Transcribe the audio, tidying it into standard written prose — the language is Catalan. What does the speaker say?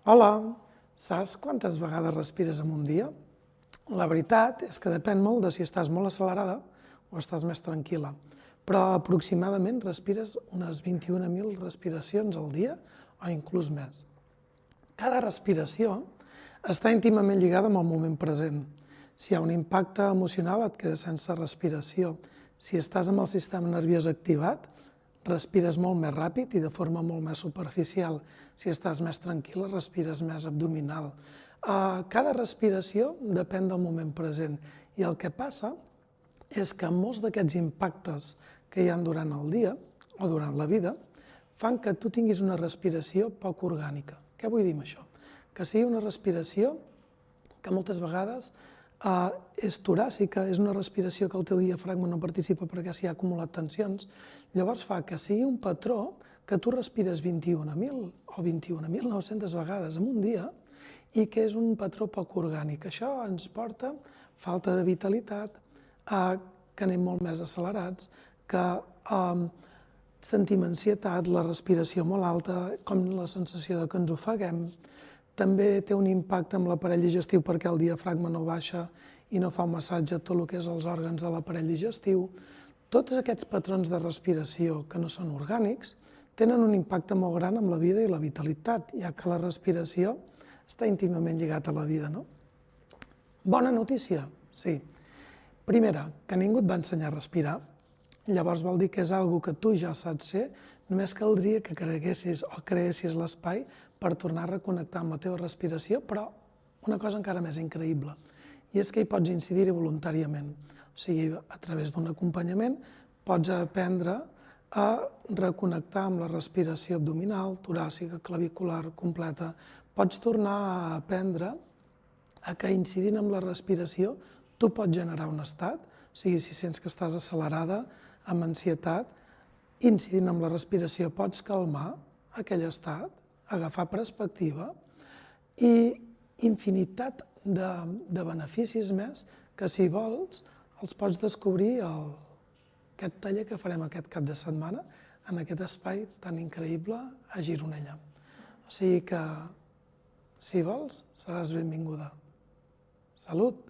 Hola, saps quantes vegades respires en un dia? La veritat és que depèn molt de si estàs molt accelerada o estàs més tranquil·la, però aproximadament respires unes 21.000 respiracions al dia o inclús més. Cada respiració està íntimament lligada amb el moment present. Si hi ha un impacte emocional et quedes sense respiració. Si estàs amb el sistema nerviós activat, respires molt més ràpid i de forma molt més superficial. Si estàs més tranquil·la, respires més abdominal. Cada respiració depèn del moment present i el que passa és que molts d'aquests impactes que hi ha durant el dia o durant la vida fan que tu tinguis una respiració poc orgànica. Què vull dir amb això? Que sigui una respiració que moltes vegades és toràcica, és una respiració que el teu diafragma no participa perquè s'hi ha acumulat tensions, llavors fa que sigui un patró que tu respires 21.000 o 21.900 vegades en un dia i que és un patró poc orgànic. Això ens porta falta de vitalitat, que anem molt més accelerats, que sentim ansietat, la respiració molt alta, com la sensació de que ens ofeguem. També té un impacte amb l'aparell digestiu perquè el diafragma no baixa i no fa un massatge a tot el que és els òrgans de l'aparell digestiu. Tots aquests patrons de respiració que no són orgànics tenen un impacte molt gran amb la vida i la vitalitat, ja que la respiració està íntimament lligada a la vida, no? Bona notícia? Sí. Primera, que ningú et va ensenyar a respirar, llavors vol dir que és una cosa que tu ja saps fer, només caldria que creessis l'espai per tornar a reconnectar amb la teva respiració, però una cosa encara més increïble, i és que hi pots incidir-hi voluntàriament. O sigui, a través d'un acompanyament pots aprendre a reconnectar amb la respiració abdominal, toràcica, clavicular, completa. Pots tornar a aprendre que incidint amb la respiració tu pots generar un estat, o sigui, si sents que estàs accelerada, amb ansietat, incidint amb la respiració pots calmar aquell estat, agafar perspectiva i infinitat de beneficis més que, si vols, els pots descobrir aquest taller que farem aquest cap de setmana en aquest espai tan increïble a Gironella. O sigui que, si vols, seràs benvinguda. Salut!